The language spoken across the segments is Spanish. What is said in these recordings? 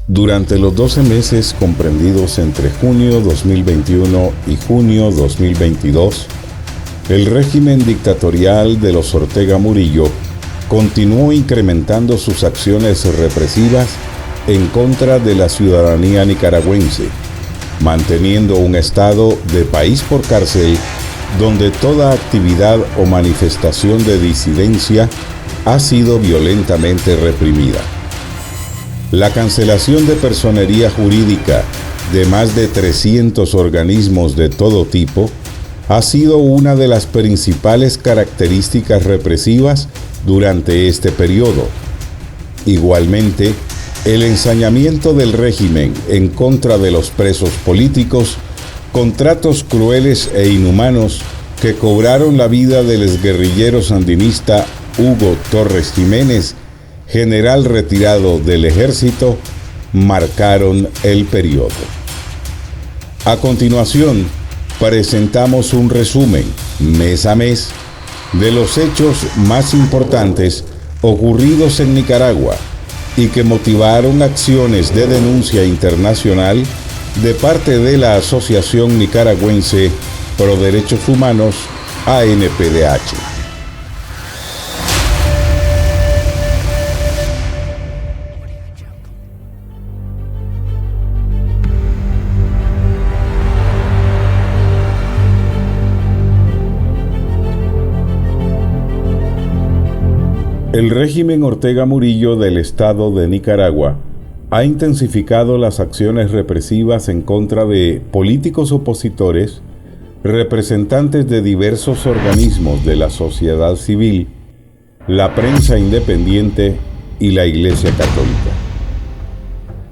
Durante los 12 meses comprendidos entre junio 2021 y junio 2022, el régimen dictatorial de los Ortega Murillo continuó incrementando sus acciones represivas en contra de la ciudadanía nicaragüense, manteniendo un estado de país por cárcel donde toda actividad o manifestación de disidencia ha sido violentamente reprimida. La cancelación de personería jurídica de más de 300 organismos de todo tipo ha sido una de las principales características represivas durante este periodo. Igualmente, el ensañamiento del régimen en contra de los presos políticos, con tratos crueles e inhumanos que cobraron la vida del exguerrillero sandinista Hugo Torres Jiménez, general retirado del ejército, marcaron el periodo. A continuación, presentamos un resumen, mes a mes, de los hechos más importantes ocurridos en Nicaragua y que motivaron acciones de denuncia internacional de parte de la Asociación Nicaragüense Pro Derechos Humanos, ANPDH. El régimen Ortega Murillo del Estado de Nicaragua ha intensificado las acciones represivas en contra de políticos opositores, representantes de diversos organismos de la sociedad civil, la prensa independiente y la Iglesia Católica.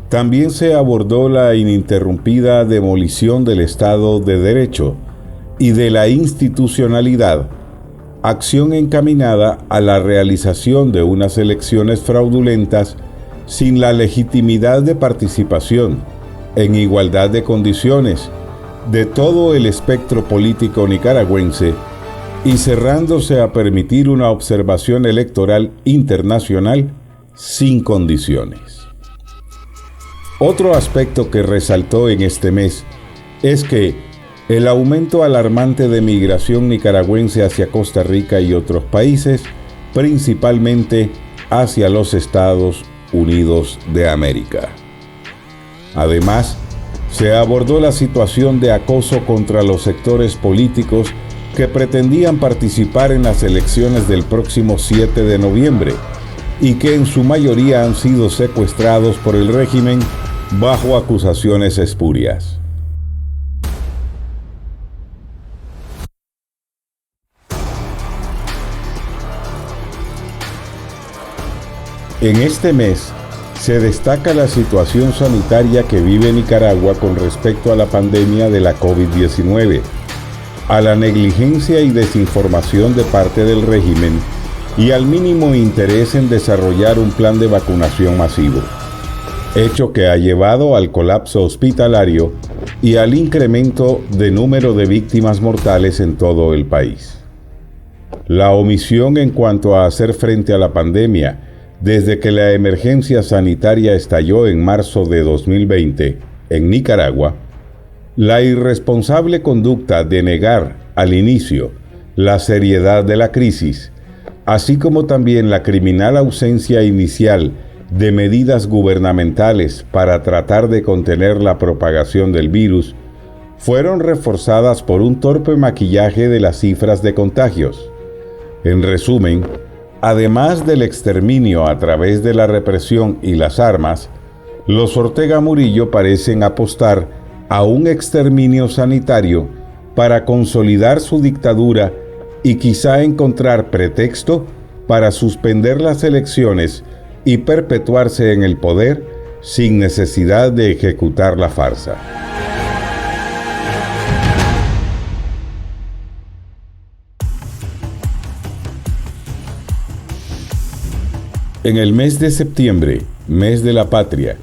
También se abordó la ininterrumpida demolición del Estado de Derecho y de la institucionalidad, acción encaminada a la realización de unas elecciones fraudulentas sin la legitimidad de participación, en igualdad de condiciones, de todo el espectro político nicaragüense y cerrándose a permitir una observación electoral internacional sin condiciones. Otro aspecto que resaltó en este mes es que el aumento alarmante de migración nicaragüense hacia Costa Rica y otros países, principalmente hacia los Estados Unidos de América. Además, se abordó la situación de acoso contra los sectores políticos que pretendían participar en las elecciones del próximo 7 de noviembre y que en su mayoría han sido secuestrados por el régimen bajo acusaciones espurias. En este mes se destaca la situación sanitaria que vive Nicaragua con respecto a la pandemia de la COVID-19, a la negligencia y desinformación de parte del régimen y al mínimo interés en desarrollar un plan de vacunación masivo, hecho que ha llevado al colapso hospitalario y al incremento de número de víctimas mortales en todo el país. La omisión en cuanto a hacer frente a la pandemia desde que la emergencia sanitaria estalló en marzo de 2020 en Nicaragua, la irresponsable conducta de negar al inicio la seriedad de la crisis, así como también la criminal ausencia inicial de medidas gubernamentales para tratar de contener la propagación del virus, fueron reforzadas por un torpe maquillaje de las cifras de contagios. En resumen, además del exterminio a través de la represión y las armas, los Ortega Murillo parecen apostar a un exterminio sanitario para consolidar su dictadura y quizá encontrar pretexto para suspender las elecciones y perpetuarse en el poder sin necesidad de ejecutar la farsa. En el mes de septiembre, mes de la patria,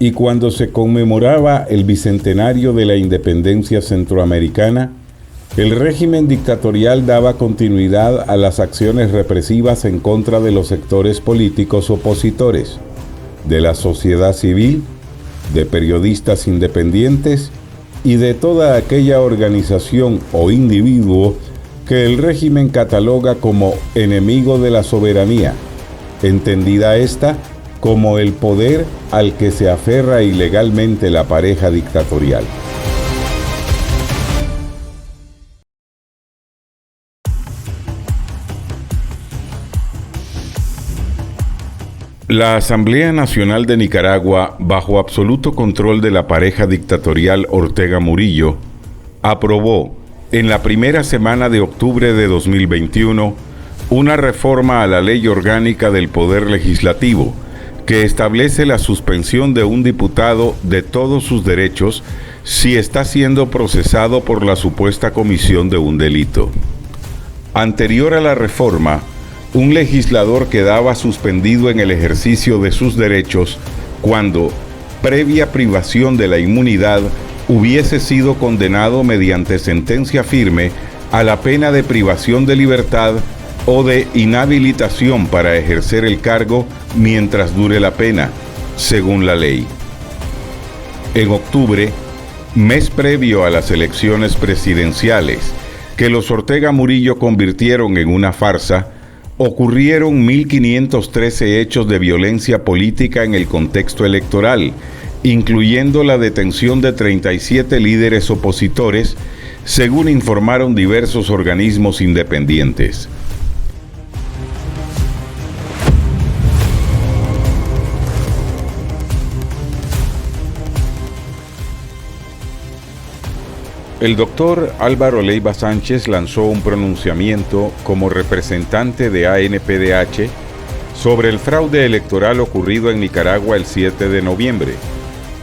y cuando se conmemoraba el bicentenario de la independencia centroamericana, el régimen dictatorial daba continuidad a las acciones represivas en contra de los sectores políticos opositores, de la sociedad civil de periodistas independientes y de toda aquella organización o individuo que el régimen cataloga como enemigo de la soberanía, entendida esta como el poder al que se aferra ilegalmente la pareja dictatorial. La Asamblea Nacional de Nicaragua, bajo absoluto control de la pareja dictatorial Ortega Murillo, aprobó en la primera semana de octubre de 2021 una reforma a la Ley Orgánica del Poder Legislativo que establece la suspensión de un diputado de todos sus derechos si está siendo procesado por la supuesta comisión de un delito. Anterior a la reforma, un legislador quedaba suspendido en el ejercicio de sus derechos cuando, previa privación de la inmunidad, hubiese sido condenado mediante sentencia firme a la pena de privación de libertad o de inhabilitación para ejercer el cargo mientras dure la pena, según la ley. En octubre, mes previo a las elecciones presidenciales, que los Ortega Murillo convirtieron en una farsa, ocurrieron 1.513 hechos de violencia política en el contexto electoral, incluyendo la detención de 37 líderes opositores, según informaron diversos organismos independientes. El doctor Álvaro Leiva Sánchez lanzó un pronunciamiento como representante de ANPDH sobre el fraude electoral ocurrido en Nicaragua el 7 de noviembre,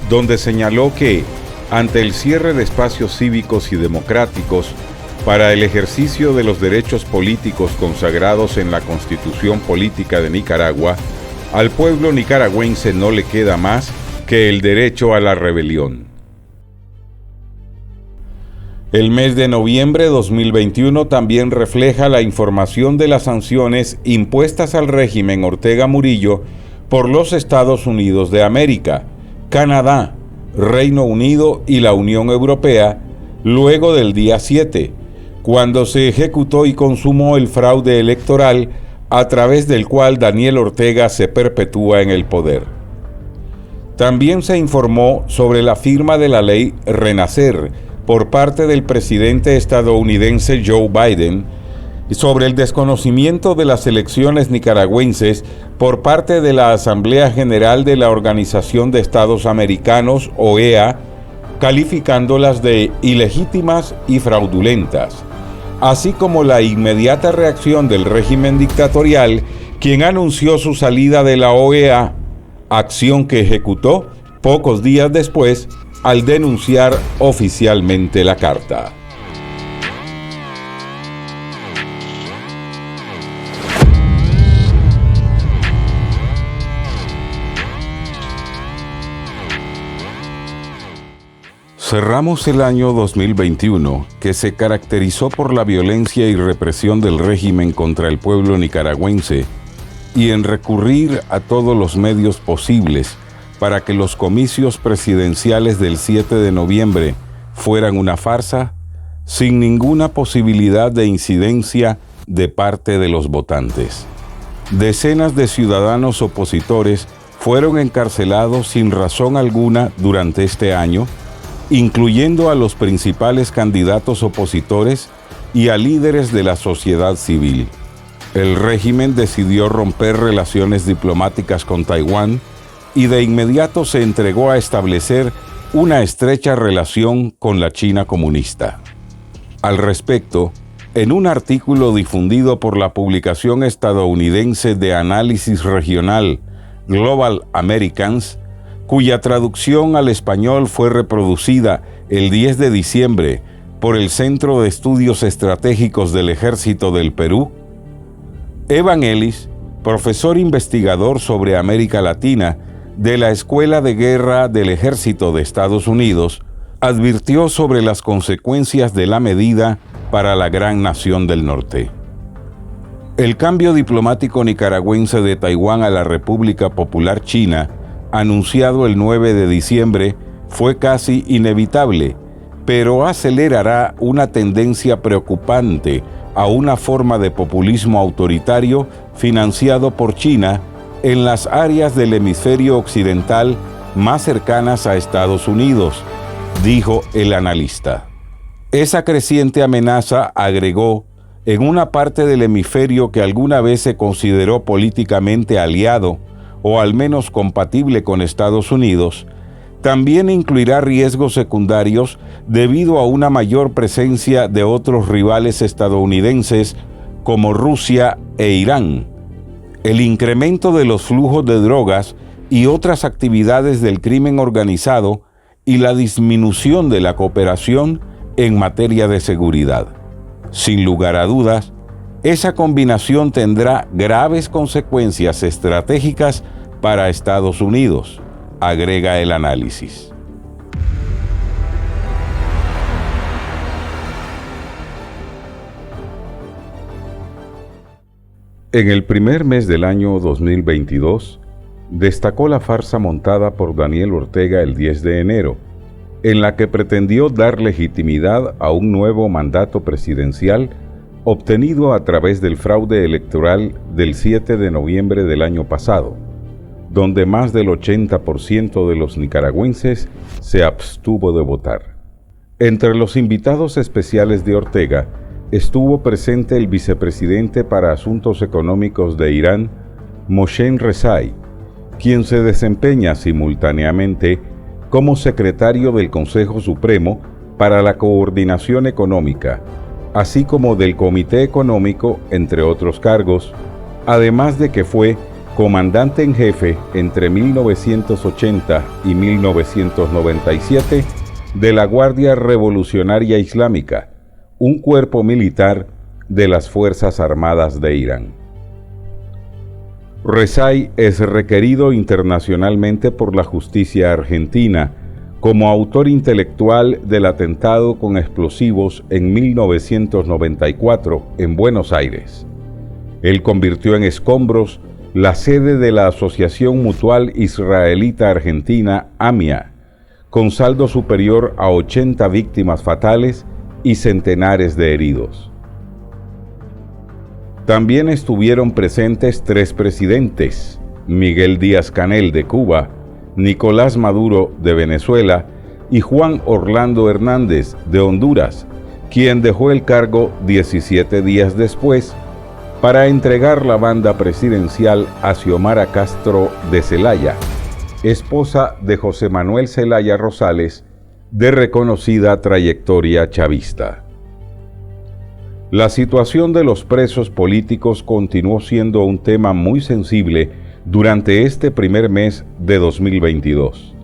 donde señaló que, ante el cierre de espacios cívicos y democráticos para el ejercicio de los derechos políticos consagrados en la Constitución Política de Nicaragua, al pueblo nicaragüense no le queda más que el derecho a la rebelión. El mes de noviembre de 2021 también refleja la información de las sanciones impuestas al régimen Ortega Murillo por los Estados Unidos de América, Canadá, Reino Unido y la Unión Europea, luego del día 7, cuando se ejecutó y consumó el fraude electoral a través del cual Daniel Ortega se perpetúa en el poder. También se informó sobre la firma de la ley Renacer por parte del presidente estadounidense Joe Biden sobre el desconocimiento de las elecciones nicaragüenses por parte de la Asamblea General de la Organización de Estados Americanos, OEA, calificándolas de ilegítimas y fraudulentas, así como la inmediata reacción del régimen dictatorial, quien anunció su salida de la OEA, acción que ejecutó pocos días después al denunciar oficialmente la carta. Cerramos el año 2021, que se caracterizó por la violencia y represión del régimen contra el pueblo nicaragüense, y en recurrir a todos los medios posibles para que los comicios presidenciales del 7 de noviembre fueran una farsa, sin ninguna posibilidad de incidencia de parte de los votantes. Decenas de ciudadanos opositores fueron encarcelados sin razón alguna durante este año, incluyendo a los principales candidatos opositores y a líderes de la sociedad civil. El régimen decidió romper relaciones diplomáticas con Taiwán y de inmediato se entregó a establecer una estrecha relación con la China comunista. Al respecto, en un artículo difundido por la publicación estadounidense de análisis regional Global Americans, cuya traducción al español fue reproducida el 10 de diciembre por el Centro de Estudios Estratégicos del Ejército del Perú, Evan Ellis, profesor investigador sobre América Latina de la Escuela de Guerra del Ejército de Estados Unidos, advirtió sobre las consecuencias de la medida para la gran nación del norte. El cambio diplomático nicaragüense de Taiwán a la República Popular China anunciado el 9 de diciembre, fue casi inevitable, pero acelerará una tendencia preocupante a una forma de populismo autoritario financiado por China en las áreas del hemisferio occidental más cercanas a Estados Unidos, dijo el analista. Esa creciente amenaza, agregó, en una parte del hemisferio que alguna vez se consideró políticamente aliado o al menos compatible con Estados Unidos, también incluirá riesgos secundarios debido a una mayor presencia de otros rivales estadounidenses como Rusia e Irán, el incremento de los flujos de drogas y otras actividades del crimen organizado y la disminución de la cooperación en materia de seguridad. Sin lugar a dudas, esa combinación tendrá graves consecuencias estratégicas para Estados Unidos, agrega el análisis. En el primer mes del año 2022, destacó la farsa montada por Daniel Ortega el 10 de enero, en la que pretendió dar legitimidad a un nuevo mandato presidencial obtenido a través del fraude electoral del 7 de noviembre del año pasado, donde más del 80% de los nicaragüenses se abstuvo de votar. Entre los invitados especiales de Ortega estuvo presente el vicepresidente para Asuntos Económicos de Irán, Mohsen Rezai, quien se desempeña simultáneamente como secretario del Consejo Supremo para la Coordinación Económica, así como del Comité Económico, entre otros cargos, además de que fue comandante en jefe entre 1980 y 1997 de la Guardia Revolucionaria Islámica, un cuerpo militar de las Fuerzas Armadas de Irán. Rezai es requerido internacionalmente por la justicia argentina como autor intelectual del atentado con explosivos en 1994 en Buenos Aires. Él convirtió en escombros la sede de la Asociación Mutual Israelita Argentina, AMIA, con saldo superior a 80 víctimas fatales y centenares de heridos. También estuvieron presentes 3 presidentes: Miguel Díaz-Canel de Cuba, Nicolás Maduro de Venezuela y Juan Orlando Hernández de Honduras, quien dejó el cargo 17 días después para entregar la banda presidencial a Xiomara Castro de Zelaya, esposa de José Manuel Zelaya Rosales, de reconocida trayectoria chavista. La situación de los presos políticos continuó siendo un tema muy sensible durante este primer mes de 2022.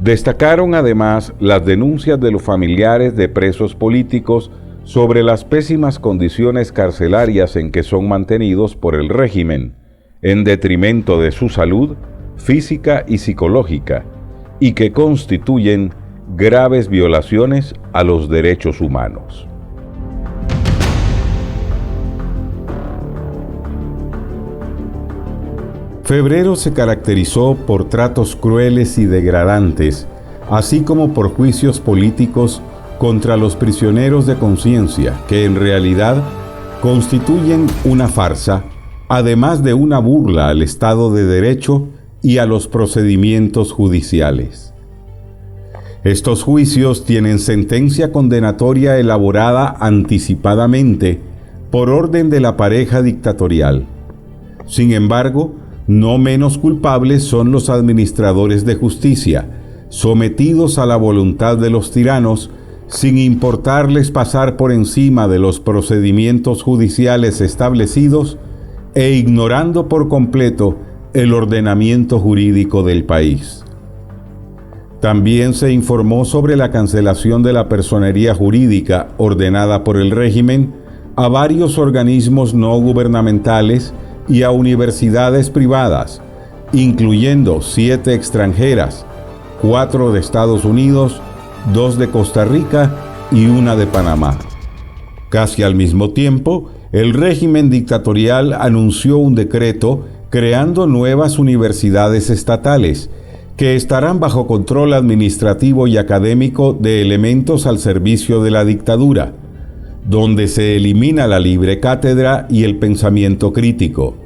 Destacaron además las denuncias de los familiares de presos políticos sobre las pésimas condiciones carcelarias en que son mantenidos por el régimen, en detrimento de su salud física y psicológica, y que constituyen graves violaciones a los derechos humanos. Febrero se caracterizó por tratos crueles y degradantes, así como por juicios políticos contra los prisioneros de conciencia, que en realidad constituyen una farsa, además de una burla al Estado de Derecho y a los procedimientos judiciales. Estos juicios tienen sentencia condenatoria elaborada anticipadamente por orden de la pareja dictatorial. Sin embargo, no menos culpables son los administradores de justicia, sometidos a la voluntad de los tiranos, sin importarles pasar por encima de los procedimientos judiciales establecidos e ignorando por completo el ordenamiento jurídico del país. También se informó sobre la cancelación de la personería jurídica ordenada por el régimen a varios organismos no gubernamentales y a universidades privadas, incluyendo 7 extranjeras, 4 de Estados Unidos, 2 de Costa Rica y 1 de Panamá. Casi al mismo tiempo, el régimen dictatorial anunció un decreto creando nuevas universidades estatales que estarán bajo control administrativo y académico de elementos al servicio de la dictadura, donde se elimina la libre cátedra y el pensamiento crítico.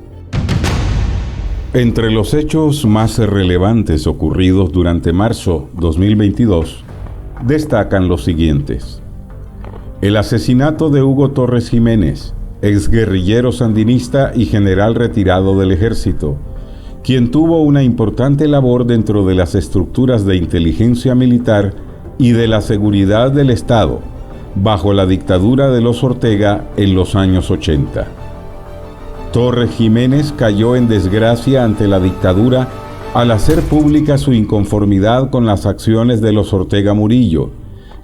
Entre los hechos más relevantes ocurridos durante marzo 2022, destacan los siguientes: el asesinato de Hugo Torres Jiménez, exguerrillero sandinista y general retirado del ejército, quien tuvo una importante labor dentro de las estructuras de inteligencia militar y de la seguridad del Estado, bajo la dictadura de los Ortega en los años 80. Torres Jiménez cayó en desgracia ante la dictadura al hacer pública su inconformidad con las acciones de los Ortega Murillo,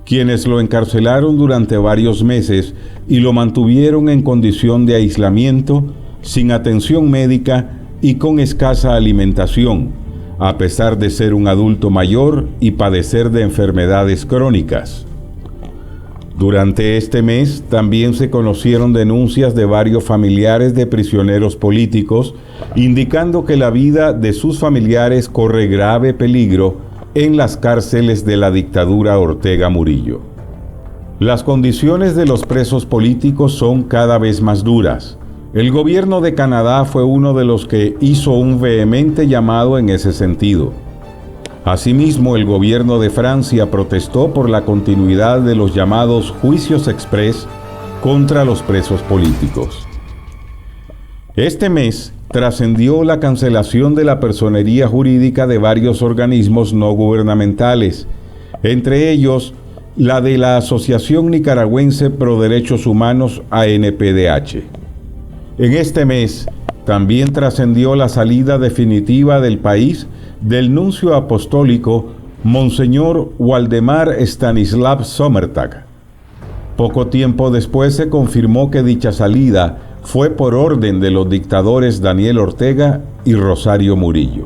quienes lo encarcelaron durante varios meses y lo mantuvieron en condición de aislamiento, sin atención médica y con escasa alimentación, a pesar de ser un adulto mayor y padecer de enfermedades crónicas. Durante este mes también se conocieron denuncias de varios familiares de prisioneros políticos, indicando que la vida de sus familiares corre grave peligro en las cárceles de la dictadura Ortega Murillo. Las condiciones de los presos políticos son cada vez más duras. El gobierno de Canadá fue uno de los que hizo un vehemente llamado en ese sentido. Asimismo, el gobierno de Francia protestó por la continuidad de los llamados juicios exprés contra los presos políticos. Este mes trascendió la cancelación de la personería jurídica de varios organismos no gubernamentales, entre ellos la de la Asociación Nicaragüense Pro Derechos Humanos ANPDH. En este mes también trascendió la salida definitiva del país del nuncio apostólico Monseñor Waldemar Stanislav Sommertag. Poco tiempo después se confirmó que dicha salida fue por orden de los dictadores Daniel Ortega y Rosario Murillo.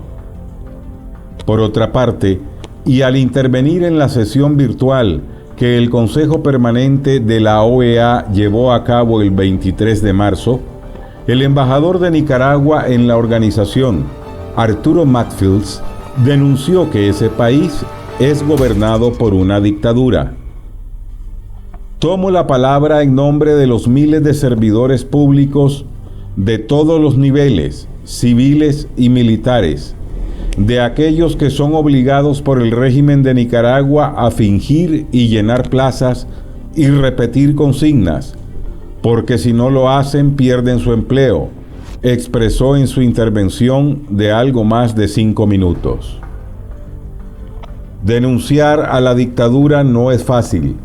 Por otra parte, y al intervenir en la sesión virtual que el Consejo Permanente de la OEA llevó a cabo el 23 de marzo, el embajador de Nicaragua en la organización, Arturo Matfields, denunció que ese país es gobernado por una dictadura. Tomo la palabra en nombre de los miles de servidores públicos de todos los niveles, civiles y militares, de aquellos que son obligados por el régimen de Nicaragua a fingir y llenar plazas y repetir consignas, porque si no lo hacen pierden su empleo, expresó en su intervención de algo más de 5 minutos. Denunciar a la dictadura no es fácil,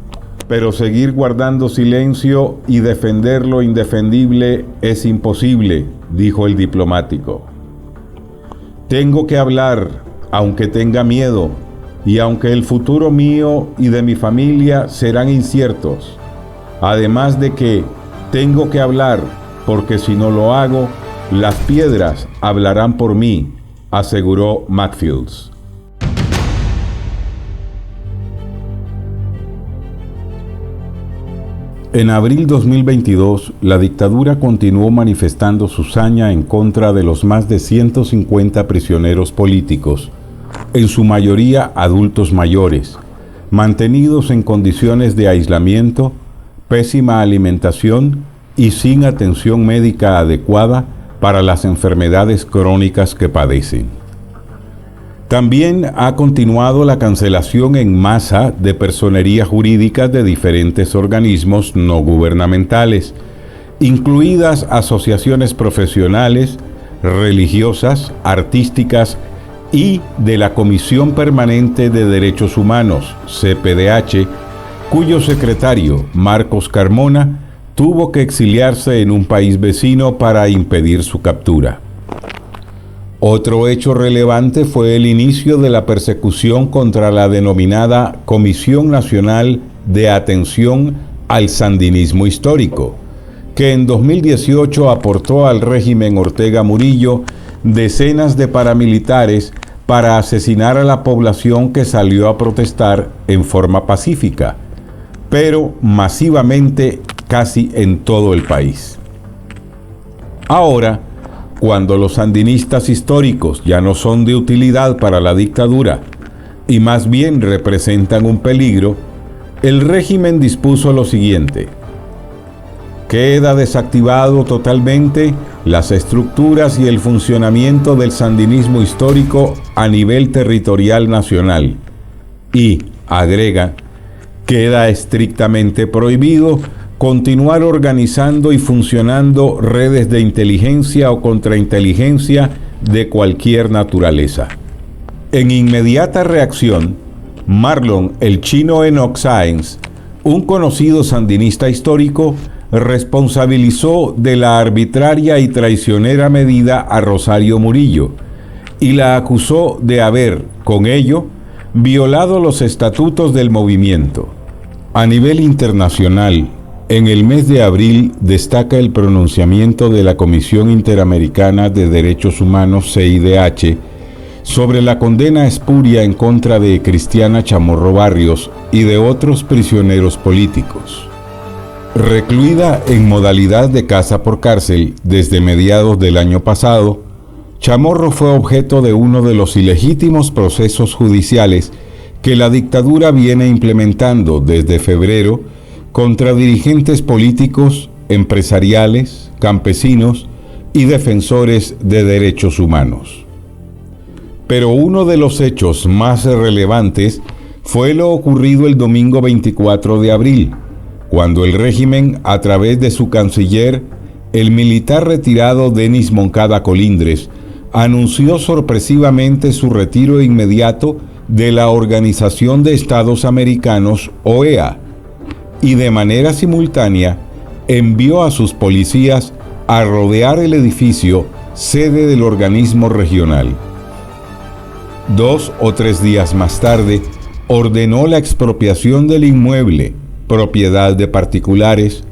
pero seguir guardando silencio y defender lo indefendible es imposible, dijo el diplomático. Tengo que hablar, aunque tenga miedo, y aunque el futuro mío y de mi familia serán inciertos. Además de que tengo que hablar, porque si no lo hago, las piedras hablarán por mí, aseguró Matfields. En abril 2022, la dictadura continuó manifestando su saña en contra de los más de 150 prisioneros políticos, en su mayoría adultos mayores, mantenidos en condiciones de aislamiento, pésima alimentación y sin atención médica adecuada para las enfermedades crónicas que padecen. También ha continuado la cancelación en masa de personerías jurídicas de diferentes organismos no gubernamentales, incluidas asociaciones profesionales, religiosas, artísticas y de la Comisión Permanente de Derechos Humanos, CPDH, cuyo secretario, Marcos Carmona, tuvo que exiliarse en un país vecino para impedir su captura. Otro hecho relevante fue el inicio de la persecución contra la denominada Comisión Nacional de Atención al Sandinismo Histórico, que en 2018 aportó al régimen Ortega Murillo decenas de paramilitares para asesinar a la población que salió a protestar en forma pacífica, pero masivamente casi en todo el país. Ahora, cuando los sandinistas históricos ya no son de utilidad para la dictadura y más bien representan un peligro, el régimen dispuso lo siguiente: queda desactivado totalmente las estructuras y el funcionamiento del sandinismo histórico a nivel territorial nacional y, agrega, queda estrictamente prohibido continuar organizando y funcionando redes de inteligencia o contrainteligencia de cualquier naturaleza. En inmediata reacción, Marlon el Chino Enoch Sáenz, un conocido sandinista histórico, responsabilizó de la arbitraria y traicionera medida a Rosario Murillo y la acusó de haber, con ello, violado los estatutos del movimiento. A nivel internacional, en el mes de abril destaca el pronunciamiento de la Comisión Interamericana de Derechos Humanos, CIDH, sobre la condena espuria en contra de Cristiana Chamorro Barrios y de otros prisioneros políticos. Recluida en modalidad de casa por cárcel desde mediados del año pasado, Chamorro fue objeto de uno de los ilegítimos procesos judiciales que la dictadura viene implementando desde febrero contra dirigentes políticos, empresariales, campesinos y defensores de derechos humanos. Pero uno de los hechos más relevantes fue lo ocurrido el domingo 24 de abril, cuando el régimen, a través de su canciller, el militar retirado Denis Moncada Colindres, anunció sorpresivamente su retiro inmediato de la Organización de Estados Americanos, OEA, y de manera simultánea envió a sus policías a rodear el edificio sede del organismo regional. 2 o 3 días más tarde, ordenó la expropiación del inmueble, propiedad de particulares,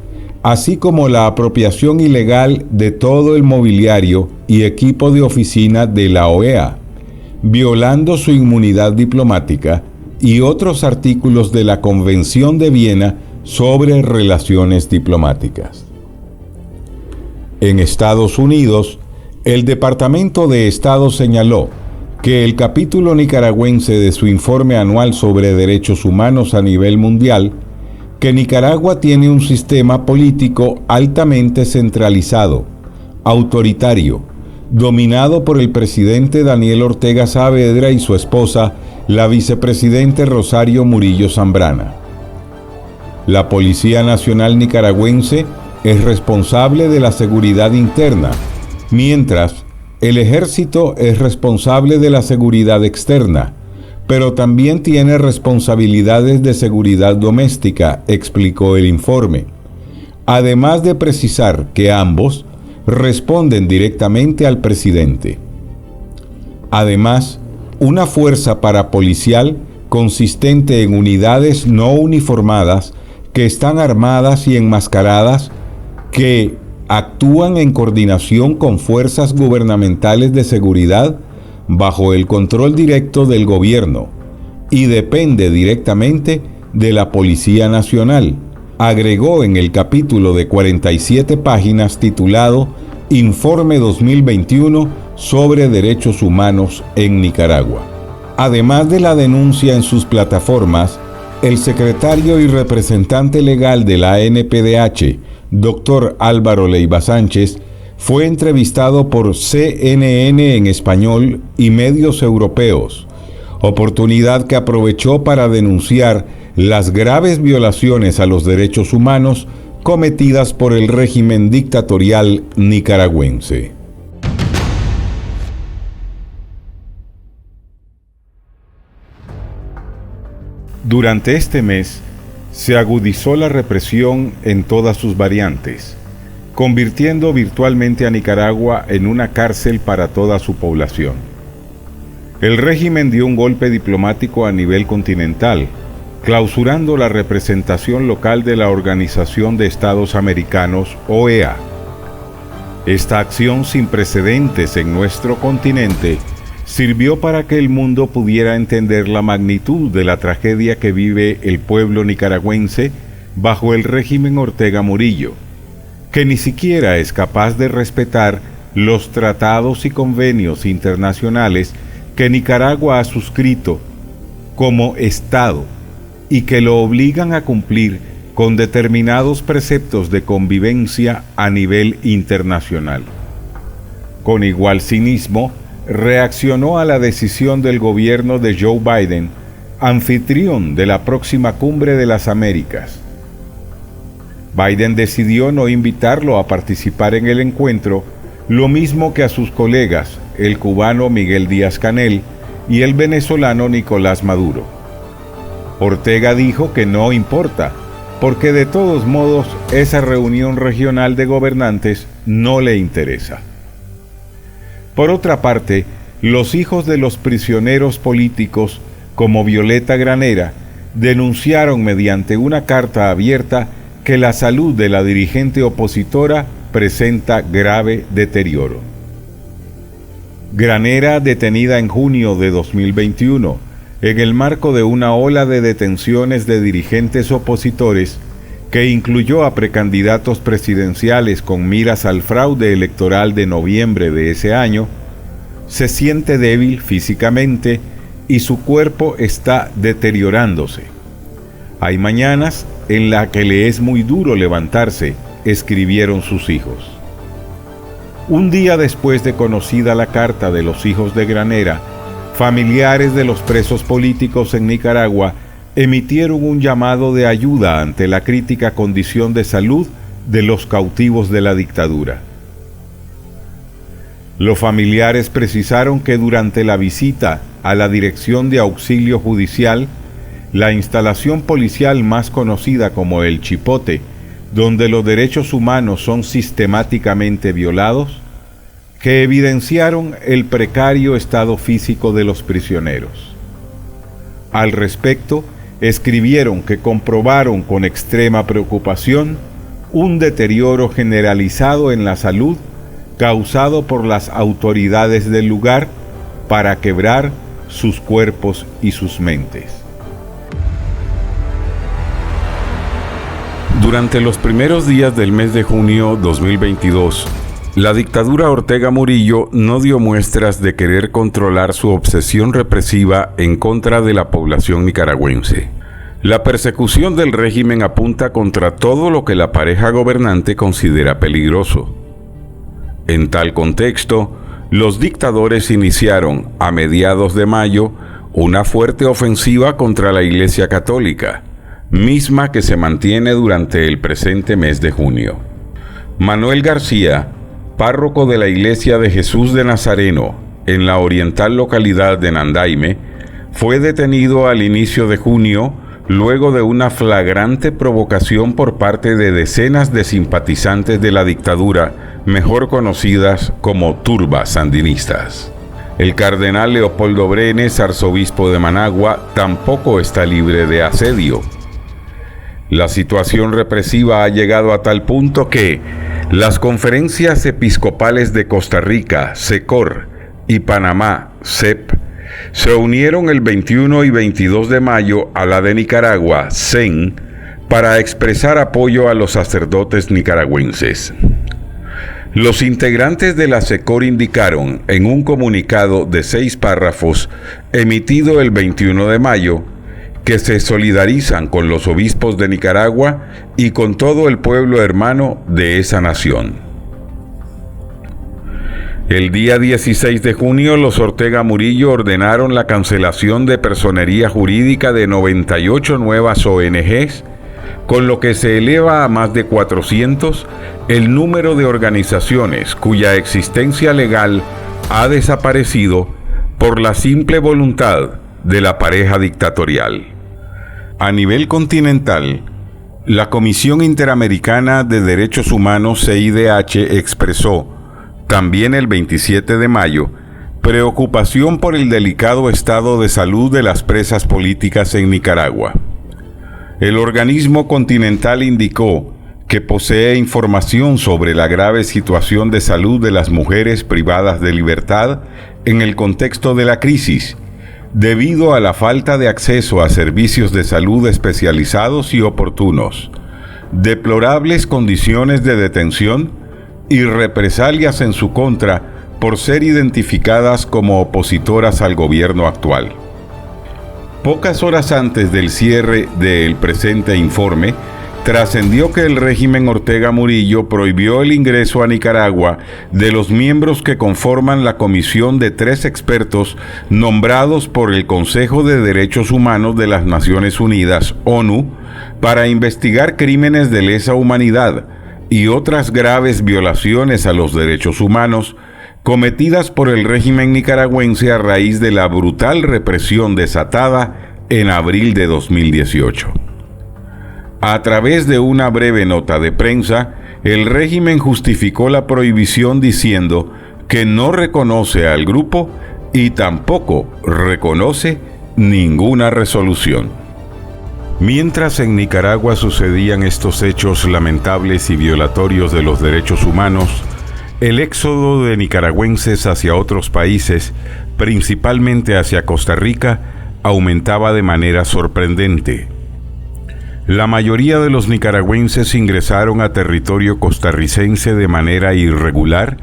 así como la apropiación ilegal de todo el mobiliario y equipo de oficina de la OEA, violando su inmunidad diplomática y otros artículos de la Convención de Viena sobre relaciones diplomáticas. En Estados Unidos, el Departamento de Estado señaló que el capítulo nicaragüense de su informe anual sobre derechos humanos a nivel mundial, que Nicaragua tiene un sistema político altamente centralizado, autoritario, dominado por el presidente Daniel Ortega Saavedra y su esposa, la vicepresidente Rosario Murillo Zambrana. La Policía Nacional Nicaragüense es responsable de la seguridad interna, mientras el Ejército es responsable de la seguridad externa, pero también tiene responsabilidades de seguridad doméstica, explicó el informe, además de precisar que ambos responden directamente al presidente. Además, una fuerza parapolicial consistente en unidades no uniformadas que están armadas y enmascaradas, que actúan en coordinación con fuerzas gubernamentales de seguridad bajo el control directo del gobierno y depende directamente de la Policía Nacional, agregó en el capítulo de 47 páginas titulado Informe 2021 sobre Derechos Humanos en Nicaragua. Además de la denuncia en sus plataformas, el secretario y representante legal de la ANPDH, Dr. Álvaro Leiva Sánchez, fue entrevistado por CNN en español y medios europeos, oportunidad que aprovechó para denunciar las graves violaciones a los derechos humanos cometidas por el régimen dictatorial nicaragüense. Durante este mes, se agudizó la represión en todas sus variantes, convirtiendo virtualmente a Nicaragua en una cárcel para toda su población. El régimen dio un golpe diplomático a nivel continental, clausurando la representación local de la Organización de Estados Americanos, OEA. Esta acción sin precedentes en nuestro continente sirvió para que el mundo pudiera entender la magnitud de la tragedia que vive el pueblo nicaragüense bajo el régimen Ortega Murillo, que ni siquiera es capaz de respetar los tratados y convenios internacionales que Nicaragua ha suscrito como Estado y que lo obligan a cumplir con determinados preceptos de convivencia a nivel internacional. Con igual cinismo, reaccionó a la decisión del gobierno de Joe Biden, anfitrión de la próxima Cumbre de las Américas. Biden decidió no invitarlo a participar en el encuentro, lo mismo que a sus colegas, el cubano Miguel Díaz-Canel y el venezolano Nicolás Maduro. Ortega dijo que no importa, porque de todos modos esa reunión regional de gobernantes no le interesa. Por otra parte, los hijos de los prisioneros políticos, como Violeta Granera, denunciaron mediante una carta abierta que la salud de la dirigente opositora presenta grave deterioro. Granera, detenida en junio de 2021, en el marco de una ola de detenciones de dirigentes opositores que incluyó a precandidatos presidenciales con miras al fraude electoral de noviembre de ese año, se siente débil físicamente y su cuerpo está deteriorándose. Hay mañanas en las que le es muy duro levantarse, escribieron sus hijos. Un día después de conocida la carta de los hijos de Granera, familiares de los presos políticos en Nicaragua emitieron un llamado de ayuda ante la crítica condición de salud de los cautivos de la dictadura. Los familiares precisaron que durante la visita a la Dirección de Auxilio Judicial, la instalación policial más conocida como el Chipote, donde los derechos humanos son sistemáticamente violados, que evidenciaron el precario estado físico de los prisioneros. Al respecto, escribieron que comprobaron con extrema preocupación un deterioro generalizado en la salud causado por las autoridades del lugar para quebrar sus cuerpos y sus mentes. Durante los primeros días del mes de junio 2022, la dictadura Ortega Murillo no dio muestras de querer controlar su obsesión represiva en contra de la población nicaragüense. La persecución del régimen apunta contra todo lo que la pareja gobernante considera peligroso. En tal contexto, los dictadores iniciaron, a mediados de mayo, una fuerte ofensiva contra la Iglesia Católica, misma que se mantiene durante el presente mes de junio. Manuel García, párroco de la Iglesia de Jesús de Nazareno, en la oriental localidad de Nandaime, fue detenido al inicio de junio luego de una flagrante provocación por parte de decenas de simpatizantes de la dictadura, mejor conocidas como turbas sandinistas. El cardenal Leopoldo Brenes, arzobispo de Managua, tampoco está libre de asedio. La situación represiva ha llegado a tal punto que las conferencias episcopales de Costa Rica, SECOR, y Panamá, CEP, se unieron el 21 y 22 de mayo a la de Nicaragua, CEN, para expresar apoyo a los sacerdotes nicaragüenses. Los integrantes de la SECOR indicaron en un comunicado de 6 párrafos emitido el 21 de mayo que se solidarizan con los obispos de Nicaragua y con todo el pueblo hermano de esa nación. El día 16 de junio, los Ortega Murillo ordenaron la cancelación de personería jurídica de 98 nuevas ONGs, con lo que se eleva a más de 400 el número de organizaciones cuya existencia legal ha desaparecido por la simple voluntad de la pareja dictatorial. A nivel continental, la Comisión Interamericana de Derechos Humanos, CIDH, expresó, también el 27 de mayo, preocupación por el delicado estado de salud de las presas políticas en Nicaragua. El organismo continental indicó que posee información sobre la grave situación de salud de las mujeres privadas de libertad en el contexto de la crisis, debido a la falta de acceso a servicios de salud especializados y oportunos, deplorables condiciones de detención y represalias en su contra por ser identificadas como opositoras al gobierno actual. Pocas horas antes del cierre del presente informe, trascendió que el régimen Ortega Murillo prohibió el ingreso a Nicaragua de los miembros que conforman la comisión de 3 expertos nombrados por el Consejo de Derechos Humanos de las Naciones Unidas, ONU, para investigar crímenes de lesa humanidad y otras graves violaciones a los derechos humanos cometidas por el régimen nicaragüense a raíz de la brutal represión desatada en abril de 2018. A través de una breve nota de prensa, el régimen justificó la prohibición diciendo que no reconoce al grupo y tampoco reconoce ninguna resolución. Mientras en Nicaragua sucedían estos hechos lamentables y violatorios de los derechos humanos, el éxodo de nicaragüenses hacia otros países, principalmente hacia Costa Rica, aumentaba de manera sorprendente. La mayoría de los nicaragüenses ingresaron a territorio costarricense de manera irregular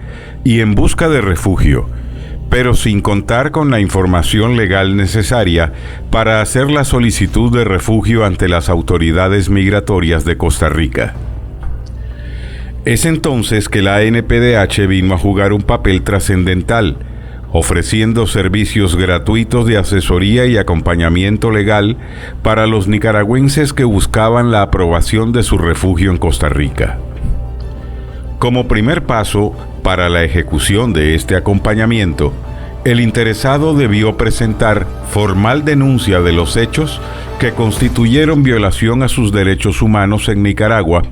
y en busca de refugio, pero sin contar con la información legal necesaria para hacer la solicitud de refugio ante las autoridades migratorias de Costa Rica. Es entonces que la ANPDH vino a jugar un papel trascendental, ofreciendo servicios gratuitos de asesoría y acompañamiento legal para los nicaragüenses que buscaban la aprobación de su refugio en Costa Rica. Como primer paso para la ejecución de este acompañamiento, el interesado debió presentar formal denuncia de los hechos que constituyeron violación a sus derechos humanos en Nicaragua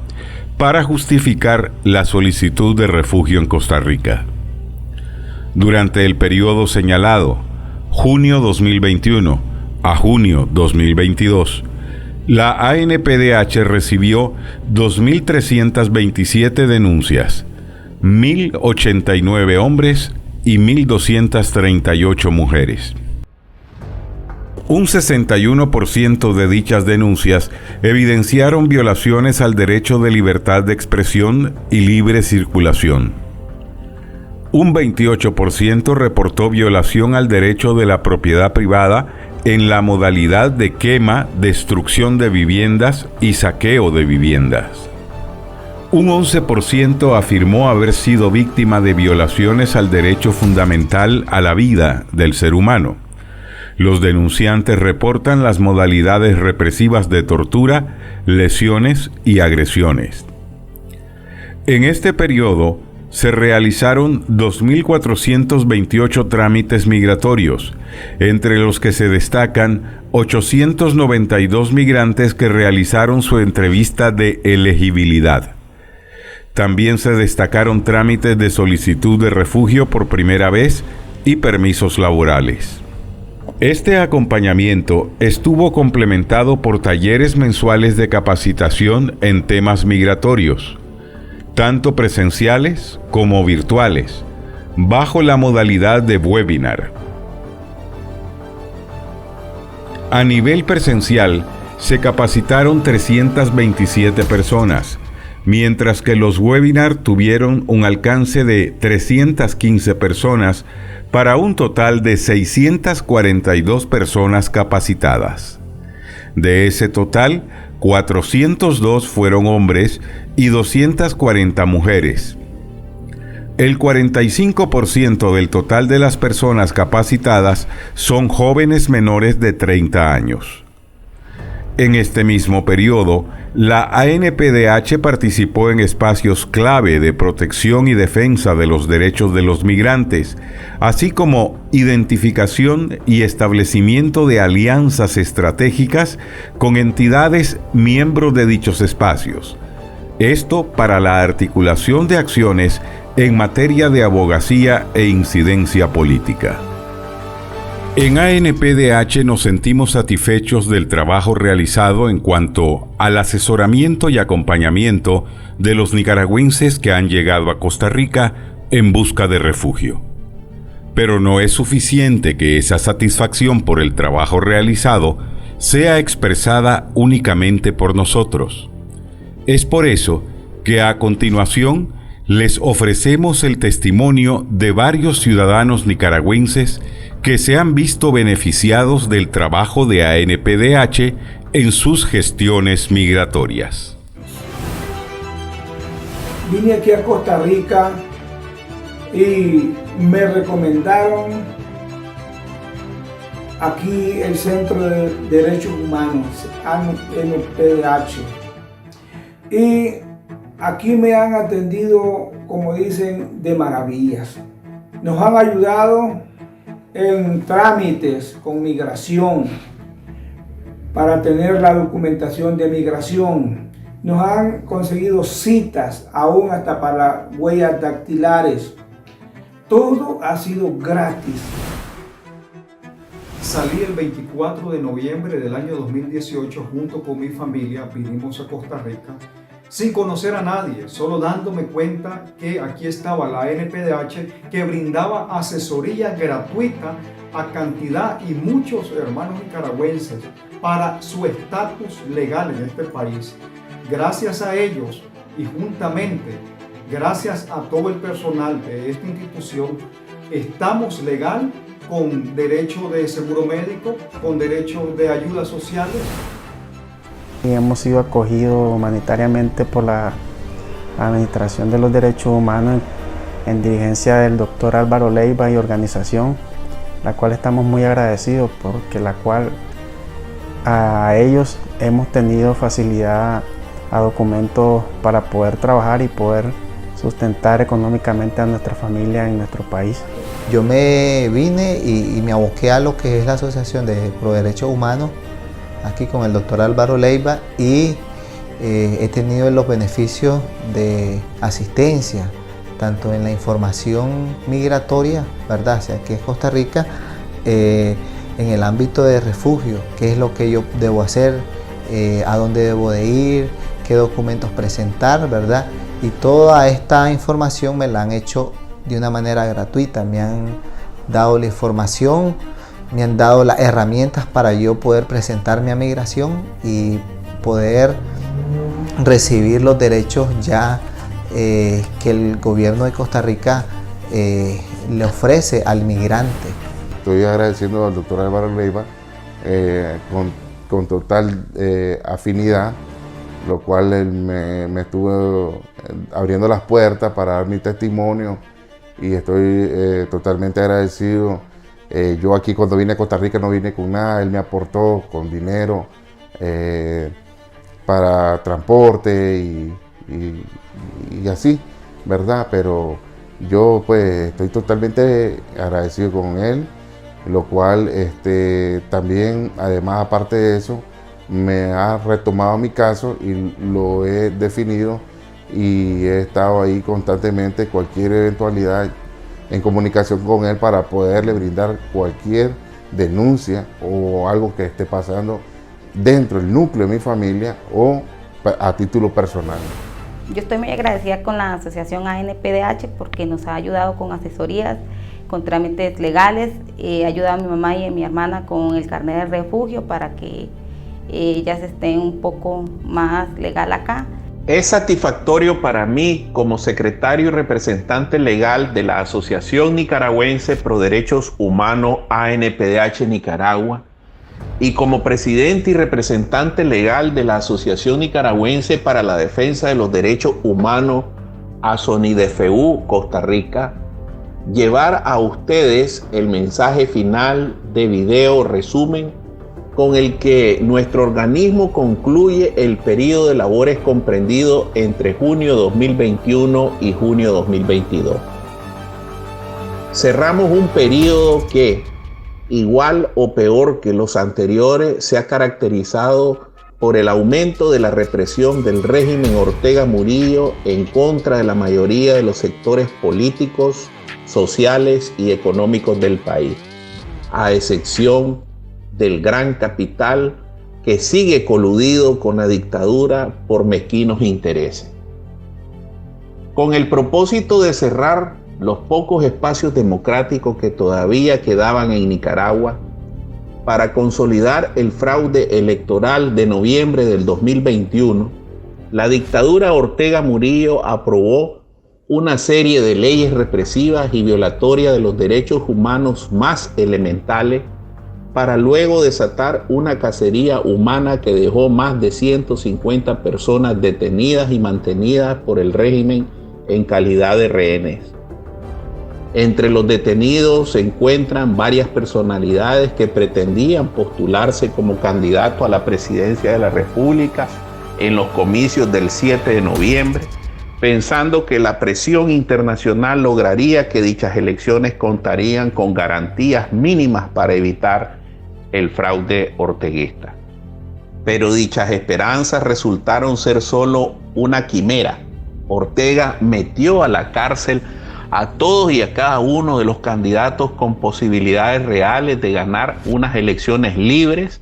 para justificar la solicitud de refugio en Costa Rica. Durante el periodo señalado, junio 2021 a junio 2022, la ANPDH recibió 2.327 denuncias, 1.089 hombres y 1.238 mujeres. Un 61% de dichas denuncias evidenciaron violaciones al derecho de libertad de expresión y libre circulación. Un 28% reportó violación al derecho de la propiedad privada en la modalidad de quema, destrucción de viviendas y saqueo de viviendas. Un 11% afirmó haber sido víctima de violaciones al derecho fundamental a la vida del ser humano. Los denunciantes reportan las modalidades represivas de tortura, lesiones y agresiones. En este periodo se realizaron 2.428 trámites migratorios, entre los que se destacan 892 migrantes que realizaron su entrevista de elegibilidad. También se destacaron trámites de solicitud de refugio por primera vez y permisos laborales. Este acompañamiento estuvo complementado por talleres mensuales de capacitación en temas migratorios, tanto presenciales como virtuales, bajo la modalidad de webinar. A nivel presencial, se capacitaron 327 personas, mientras que los webinars tuvieron un alcance de 315 personas para un total de 642 personas capacitadas. De ese total, 402 fueron hombres y 240 mujeres. El 45% del total de las personas capacitadas son jóvenes menores de 30 años. En este mismo periodo, la ANPDH participó en espacios clave de protección y defensa de los derechos de los migrantes, así como identificación y establecimiento de alianzas estratégicas con entidades miembros de dichos espacios. Esto para la articulación de acciones en materia de abogacía e incidencia política. En ANPDH nos sentimos satisfechos del trabajo realizado en cuanto al asesoramiento y acompañamiento de los nicaragüenses que han llegado a Costa Rica en busca de refugio. Pero no es suficiente que esa satisfacción por el trabajo realizado sea expresada únicamente por nosotros. Es por eso que a continuación Les ofrecemos el testimonio de varios ciudadanos nicaragüenses que se han visto beneficiados del trabajo de ANPDH en sus gestiones migratorias. Vine aquí a Costa Rica y me recomendaron aquí el Centro de Derechos Humanos, ANPDH. Y aquí me han atendido, como dicen, de maravillas. Nos han ayudado en trámites con migración, para tener la documentación de migración. Nos han conseguido citas, aún hasta para huellas dactilares. Todo ha sido gratis. Salí el 24 de noviembre del año 2018 junto con mi familia, vinimos a Costa Rica sin conocer a nadie, solo dándome cuenta que aquí estaba la ANPDH que brindaba asesoría gratuita a cantidad y muchos hermanos nicaragüenses para su estatus legal en este país. Gracias a ellos y juntamente, gracias a todo el personal de esta institución, estamos legal con derecho de seguro médico, con derecho de ayudas sociales. Y hemos sido acogidos humanitariamente por la Administración de los Derechos Humanos en dirigencia del doctor Álvaro Leiva y organización, la cual estamos muy agradecidos porque la cual a ellos hemos tenido facilidad a documentos para poder trabajar y poder sustentar económicamente a nuestra familia en nuestro país. Yo me vine y me aboqué a lo que es la Asociación de Pro Derechos Humanos aquí con el doctor Álvaro Leiva y he tenido los beneficios de asistencia tanto en la información migratoria, ¿verdad? O sea, aquí es Costa Rica, en el ámbito de refugio, qué es lo que yo debo hacer, a dónde debo de ir, qué documentos presentar, ¿verdad? Y toda esta información me la han hecho de una manera gratuita, me han dado la información, me han dado las herramientas para yo poder presentarme a migración y poder recibir los derechos ya que el gobierno de Costa Rica le ofrece al migrante. Estoy agradeciendo al doctor Álvaro Leiva con total afinidad, lo cual él me estuvo abriendo las puertas para dar mi testimonio y estoy totalmente agradecido. Yo aquí cuando vine a Costa Rica no vine con nada, él me aportó con dinero para transporte y así, ¿verdad? Pero yo pues estoy totalmente agradecido con él, lo cual también, además aparte de eso, me ha retomado mi caso y lo he definido y he estado ahí constantemente, cualquier eventualidad en comunicación con él para poderle brindar cualquier denuncia o algo que esté pasando dentro del núcleo de mi familia o a título personal. Yo estoy muy agradecida con la asociación ANPDH porque nos ha ayudado con asesorías, con trámites legales, ha ayudado a mi mamá y a mi hermana con el carnet de refugio para que ellas estén un poco más legal acá. Es satisfactorio para mí, como secretario y representante legal de la Asociación Nicaragüense Pro Derechos Humanos ANPDH Nicaragua y como presidente y representante legal de la Asociación Nicaragüense para la Defensa de los Derechos Humanos ASONIDFU Costa Rica, llevar a ustedes el mensaje final de video resumen con el que nuestro organismo concluye el periodo de labores comprendido entre junio 2021 y junio 2022. Cerramos un periodo que, igual o peor que los anteriores, se ha caracterizado por el aumento de la represión del régimen Ortega Murillo en contra de la mayoría de los sectores políticos, sociales y económicos del país, a excepción del gran capital que sigue coludido con la dictadura por mezquinos intereses. Con el propósito de cerrar los pocos espacios democráticos que todavía quedaban en Nicaragua, para consolidar el fraude electoral de noviembre del 2021, la dictadura Ortega Murillo aprobó una serie de leyes represivas y violatorias de los derechos humanos más elementales, para luego desatar una cacería humana que dejó más de 150 personas detenidas y mantenidas por el régimen en calidad de rehenes. Entre los detenidos se encuentran varias personalidades que pretendían postularse como candidato a la presidencia de la República en los comicios del 7 de noviembre, pensando que la presión internacional lograría que dichas elecciones contarían con garantías mínimas para evitar el fraude orteguista. Pero dichas esperanzas resultaron ser solo una quimera. Ortega metió a la cárcel a todos y a cada uno de los candidatos con posibilidades reales de ganar unas elecciones libres,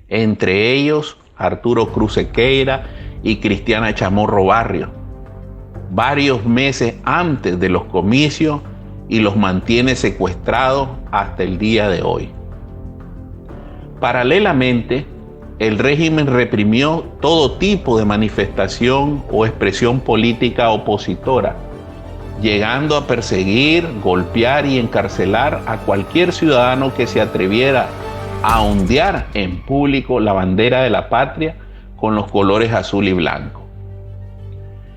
entre ellos Arturo Cruz Sequeira y Cristiana Chamorro Barrios, varios meses antes de los comicios, y los mantiene secuestrados hasta el día de hoy. Paralelamente, el régimen reprimió todo tipo de manifestación o expresión política opositora, llegando a perseguir, golpear y encarcelar a cualquier ciudadano que se atreviera a ondear en público la bandera de la patria con los colores azul y blanco.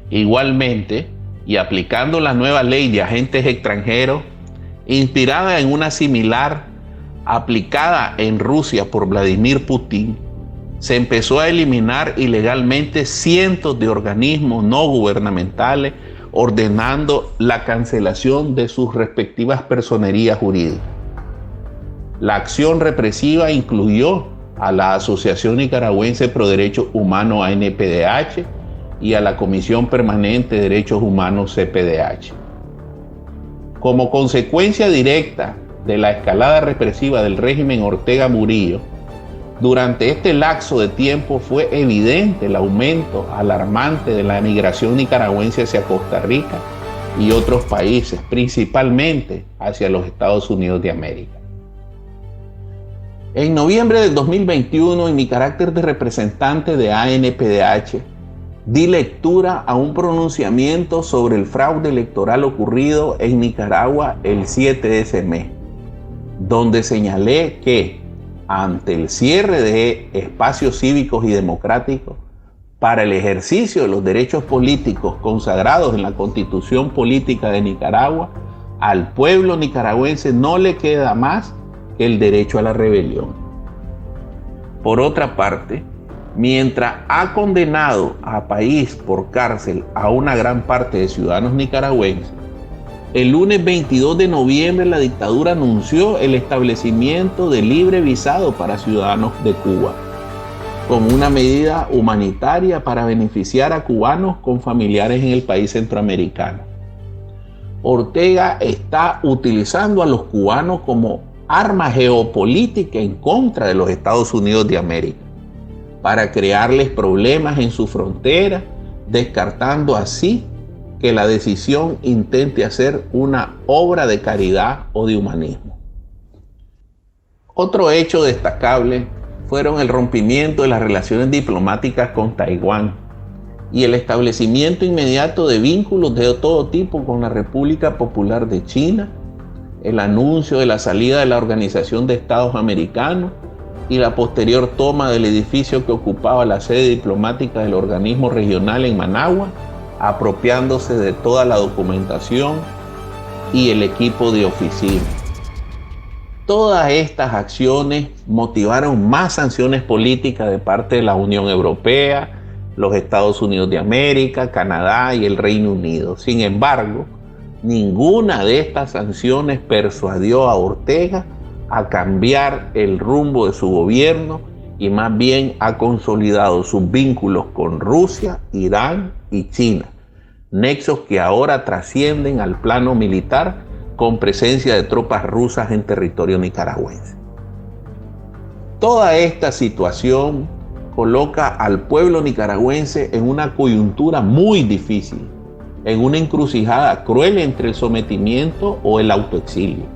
Igualmente, y aplicando la nueva ley de agentes extranjeros, inspirada en una similar aplicada en Rusia por Vladimir Putin, se empezó a eliminar ilegalmente cientos de organismos no gubernamentales, ordenando la cancelación de sus respectivas personerías jurídicas. La acción represiva incluyó a la Asociación Nicaragüense Pro Derechos Humanos ANPDH y a la Comisión Permanente de Derechos Humanos CPDH. Como consecuencia directa de la escalada represiva del régimen Ortega Murillo, durante este lapso de tiempo fue evidente el aumento alarmante de la emigración nicaragüense hacia Costa Rica y otros países, principalmente hacia los Estados Unidos de América. En noviembre del 2021, en mi carácter de representante de ANPDH, di lectura a un pronunciamiento sobre el fraude electoral ocurrido en Nicaragua el 7 de ese mes, donde señalé que ante el cierre de espacios cívicos y democráticos para el ejercicio de los derechos políticos consagrados en la Constitución Política de Nicaragua, al pueblo nicaragüense no le queda más que el derecho a la rebelión. Por otra parte, mientras ha condenado a país por cárcel a una gran parte de ciudadanos nicaragüenses, el lunes 22 de noviembre la dictadura anunció el establecimiento de libre visado para ciudadanos de Cuba, como una medida humanitaria para beneficiar a cubanos con familiares en el país centroamericano. Ortega está utilizando a los cubanos como arma geopolítica en contra de los Estados Unidos de América, para crearles problemas en su frontera, descartando así que la decisión intente hacer una obra de caridad o de humanismo. Otro hecho destacable fueron el rompimiento de las relaciones diplomáticas con Taiwán y el establecimiento inmediato de vínculos de todo tipo con la República Popular de China, el anuncio de la salida de la Organización de Estados Americanos y la posterior toma del edificio que ocupaba la sede diplomática del organismo regional en Managua, apropiándose de toda la documentación y el equipo de oficina. Todas estas acciones motivaron más sanciones políticas de parte de la Unión Europea, los Estados Unidos de América, Canadá y el Reino Unido. Sin embargo, ninguna de estas sanciones persuadió a Ortega a cambiar el rumbo de su gobierno y más bien ha consolidado sus vínculos con Rusia, Irán y China, nexos que ahora trascienden al plano militar con presencia de tropas rusas en territorio nicaragüense. Toda esta situación coloca al pueblo nicaragüense en una coyuntura muy difícil, en una encrucijada cruel entre el sometimiento o el autoexilio.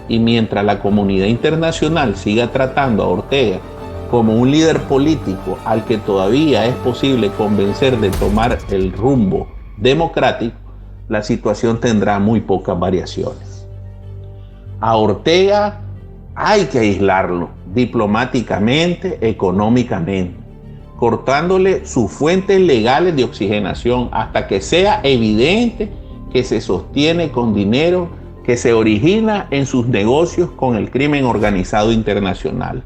Y mientras la comunidad internacional siga tratando a Ortega como un líder político al que todavía es posible convencer de tomar el rumbo democrático, la situación tendrá muy pocas variaciones. A Ortega hay que aislarlo diplomáticamente, económicamente, cortándole sus fuentes legales de oxigenación hasta que sea evidente que se sostiene con dinero que se origina en sus negocios con el crimen organizado internacional,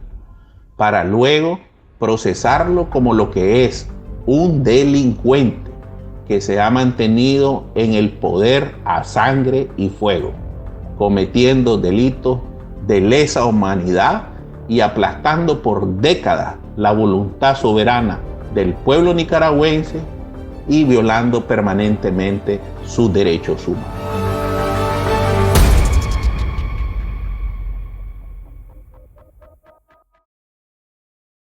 para luego procesarlo como lo que es, un delincuente que se ha mantenido en el poder a sangre y fuego, cometiendo delitos de lesa humanidad y aplastando por décadas la voluntad soberana del pueblo nicaragüense y violando permanentemente sus derechos humanos.